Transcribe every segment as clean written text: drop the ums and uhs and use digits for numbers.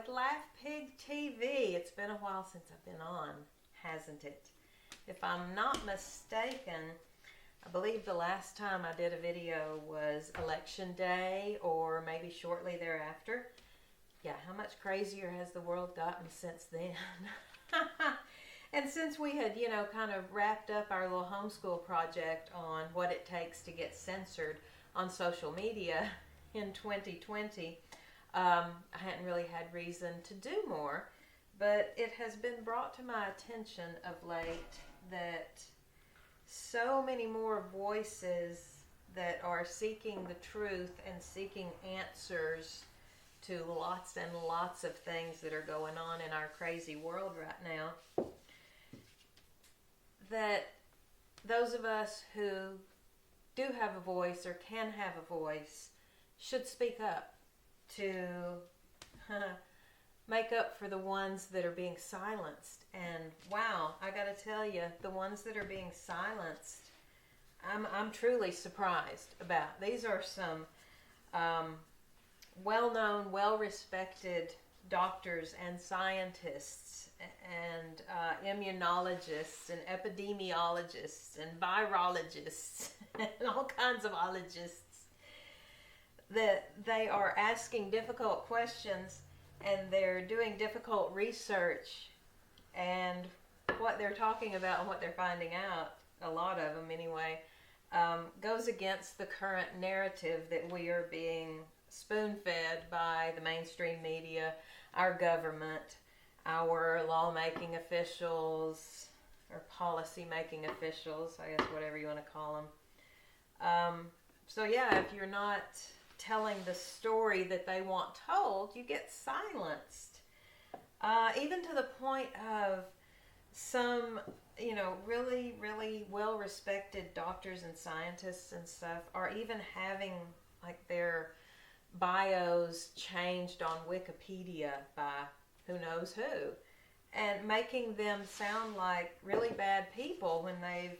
with Laugh Pig TV. It's been a while since I've been on, hasn't it? If I'm not mistaken, I believe the last time I did a video was Election Day or maybe shortly thereafter. Yeah, how much crazier has the world gotten since then? And since we had, kind of wrapped up our little homeschool project on what it takes to get censored on social media in 2020, I hadn't really had reason to do more, but it has been brought to my attention of late that so many more voices that are seeking the truth and seeking answers to lots and lots of things that are going on in our crazy world right now, that those of us who do have a voice or can have a voice should speak up to make up for the ones that are being silenced. And wow, I gotta tell you, the ones that are being silenced, I'm truly surprised about. These are some well-known, well-respected doctors and scientists and immunologists and epidemiologists and virologists and all kinds of ologists, that they are asking difficult questions and they're doing difficult research, and what they're talking about and what they're finding out, a lot of them anyway, goes against the current narrative that we are being spoon-fed by the mainstream media, our government, our lawmaking officials, or policy-making officials, I guess, whatever you want to call them. So yeah, if you're not telling the story that they want told, you get silenced. Even to the point of some, really, really well-respected doctors and scientists and stuff are even having like their bios changed on Wikipedia by who knows who, and making them sound like really bad people when they've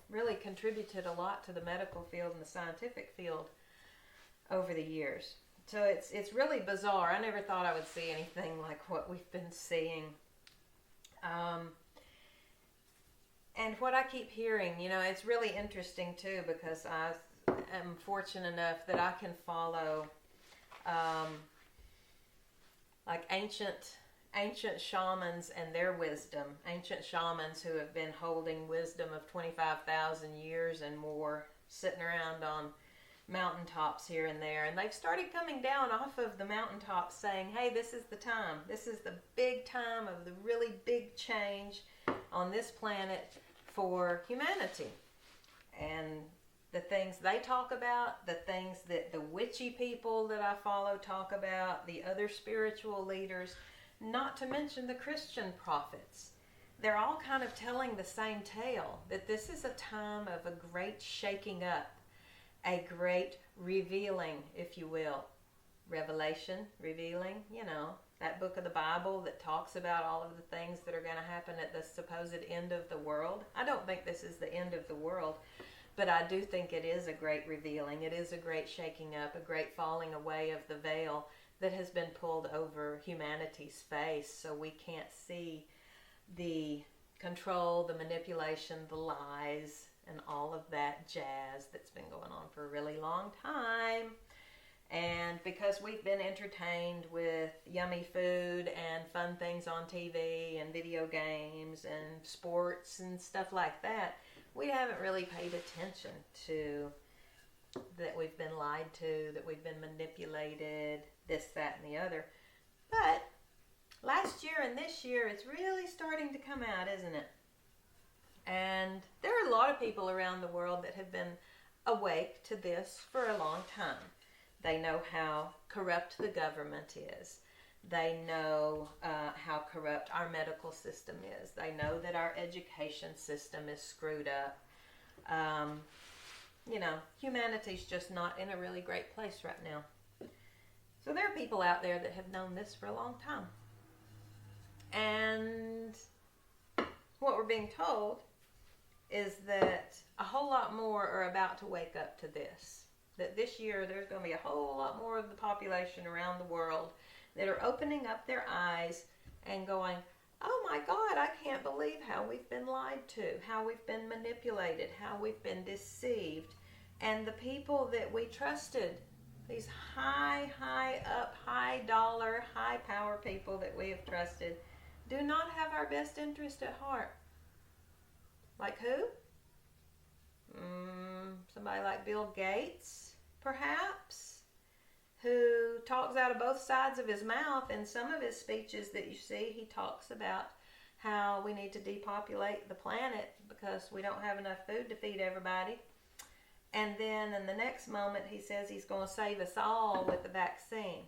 really contributed a lot to the medical field and the scientific field over the years. So it's really bizarre. I never thought I would see anything like what we've been seeing. And what I keep hearing, it's really interesting too, because I am fortunate enough that I can follow like ancient shamans and their wisdom. Ancient shamans who have been holding wisdom of 25,000 years and more, sitting around on mountaintops here and there. And they've started coming down off of the mountaintops saying, hey, this is the time. This is the big time of the really big change on this planet for humanity. And the things they talk about, the things that the witchy people that I follow talk about, the other spiritual leaders, not to mention the Christian prophets, they're all kind of telling the same tale, that this is a time of a great shaking up, a great revealing, if you will. Revelation, revealing, that book of the Bible that talks about all of the things that are going to happen at the supposed end of the world. I don't think this is the end of the world, but I do think it is a great revealing. It is a great shaking up, a great falling away of the veil that has been pulled over humanity's face, so we can't see the control, the manipulation, the lies, and all of that jazz that's been going on for a really long time. And because we've been entertained with yummy food and fun things on TV and video games and sports and stuff like that, we haven't really paid attention to that we've been lied to, that we've been manipulated, this, that, and the other. But last year and this year, it's really starting to come out, isn't it? And there are a lot of people around the world that have been awake to this for a long time. They know how corrupt the government is. They know how corrupt our medical system is. They know that our education system is screwed up. Humanity's just not in a really great place right now. So there are people out there that have known this for a long time. And what we're being told is that a whole lot more are about to wake up to this. That this year there's going to be a whole lot more of the population around the world that are opening up their eyes and going, oh my God, I can't believe how we've been lied to, how we've been manipulated, how we've been deceived. And the people that we trusted, these high up, high dollar, high power people that we have trusted, do not have our best interest at heart. Like who? Somebody like Bill Gates, perhaps, who talks out of both sides of his mouth. In some of his speeches that you see, he talks about how we need to depopulate the planet because we don't have enough food to feed everybody. And then in the next moment, he says he's going to save us all with the vaccine.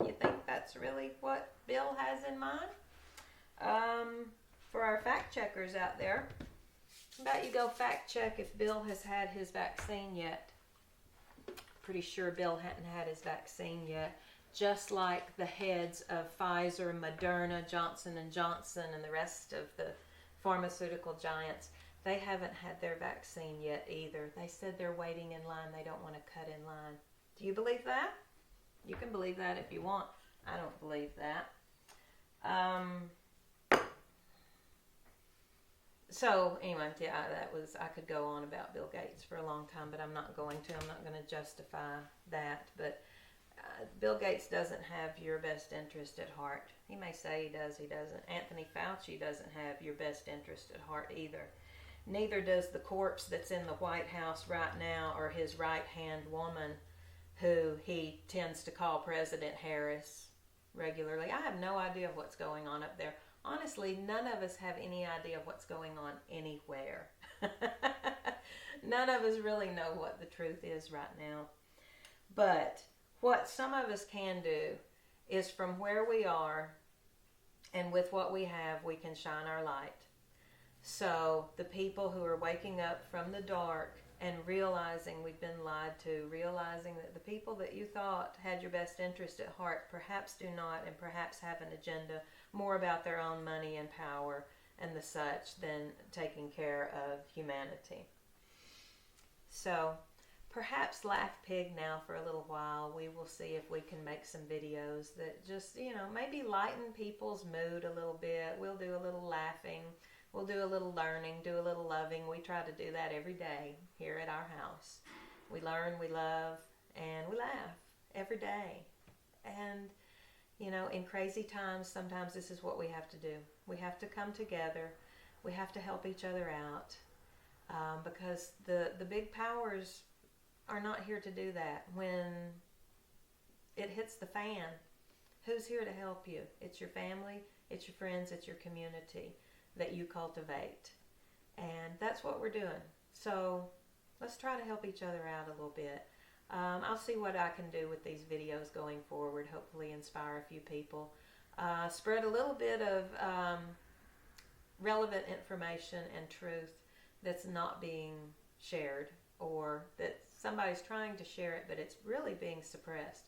You think that's really what Bill has in mind? For our fact checkers out there, how about you go fact check if Bill has had his vaccine yet? Pretty sure Bill hadn't had his vaccine yet. Just like the heads of Pfizer, Moderna, Johnson & Johnson, and the rest of the pharmaceutical giants, they haven't had their vaccine yet either. They said they're waiting in line. They don't want to cut in line. Do you believe that? You can believe that if you want. I don't believe that. So anyway, yeah, I could go on about Bill Gates for a long time, but I'm not going to. I'm not going to justify that. But Bill Gates doesn't have your best interest at heart. He may say he does, he doesn't. Anthony Fauci doesn't have your best interest at heart either. Neither does the corpse that's in the White House right now, or his right-hand woman, who he tends to call President Harris regularly. I have no idea what's going on up there. Honestly, none of us have any idea what's going on anywhere. None of us really know what the truth is right now. But what some of us can do is, from where we are and with what we have, we can shine our light. So the people who are waking up from the dark and realizing we've been lied to, realizing that the people that you thought had your best interest at heart perhaps do not, and perhaps have an agenda more about their own money and power and the such than taking care of humanity. So perhaps Laugh Pig now for a little while. We will see if we can make some videos that just, maybe lighten people's mood a little bit. We'll do a little laughing. We'll do a little learning, do a little loving. We try to do that every day here at our house. We learn, we love, and we laugh every day. And, in crazy times, sometimes this is what we have to do. We have to come together. We have to help each other out. Because the big powers are not here to do that. When it hits the fan, who's here to help you? It's your family, it's your friends, it's your community that you cultivate. And that's what we're doing. So let's try to help each other out a little bit. I'll see what I can do with these videos going forward, hopefully inspire a few people. Spread a little bit of relevant information and truth that's not being shared, or that somebody's trying to share it, but it's really being suppressed.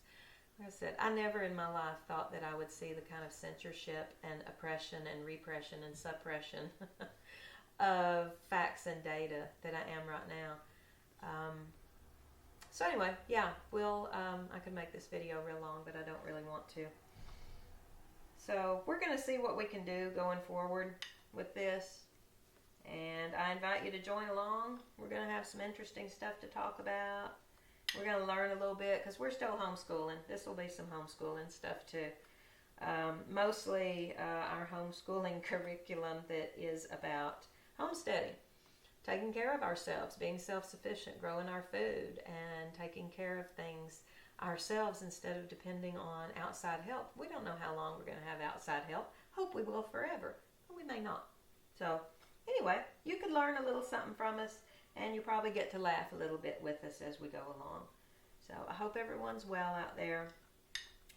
Like I said, I never in my life thought that I would see the kind of censorship and oppression and repression and suppression of facts and data that I am right now. So anyway, yeah, I could make this video real long, but I don't really want to. So we're going to see what we can do going forward with this. And I invite you to join along. We're going to have some interesting stuff to talk about. We're going to learn a little bit because we're still homeschooling. This will be some homeschooling stuff too. Mostly our homeschooling curriculum that is about homesteading, taking care of ourselves, being self-sufficient, growing our food, and taking care of things ourselves instead of depending on outside help. We don't know how long we're going to have outside help. Hope we will forever, but we may not. So anyway, you could learn a little something from us, and you probably get to laugh a little bit with us as we go along. So I hope everyone's well out there.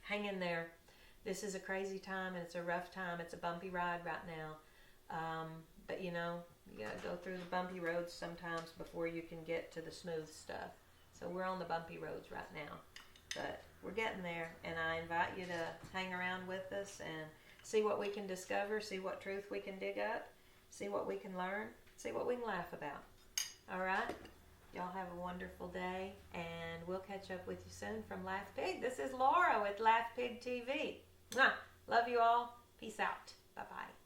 Hang in there. This is a crazy time, and it's a rough time. It's a bumpy ride right now. But you got to go through the bumpy roads sometimes before you can get to the smooth stuff. So we're on the bumpy roads right now. But we're getting there, and I invite you to hang around with us and see what we can discover, see what truth we can dig up, see what we can learn, see what we can laugh about. All right? Y'all have a wonderful day, and we'll catch up with you soon from Laugh Pig. This is Laura with Laugh Pig TV. Mwah. Love you all. Peace out. Bye bye.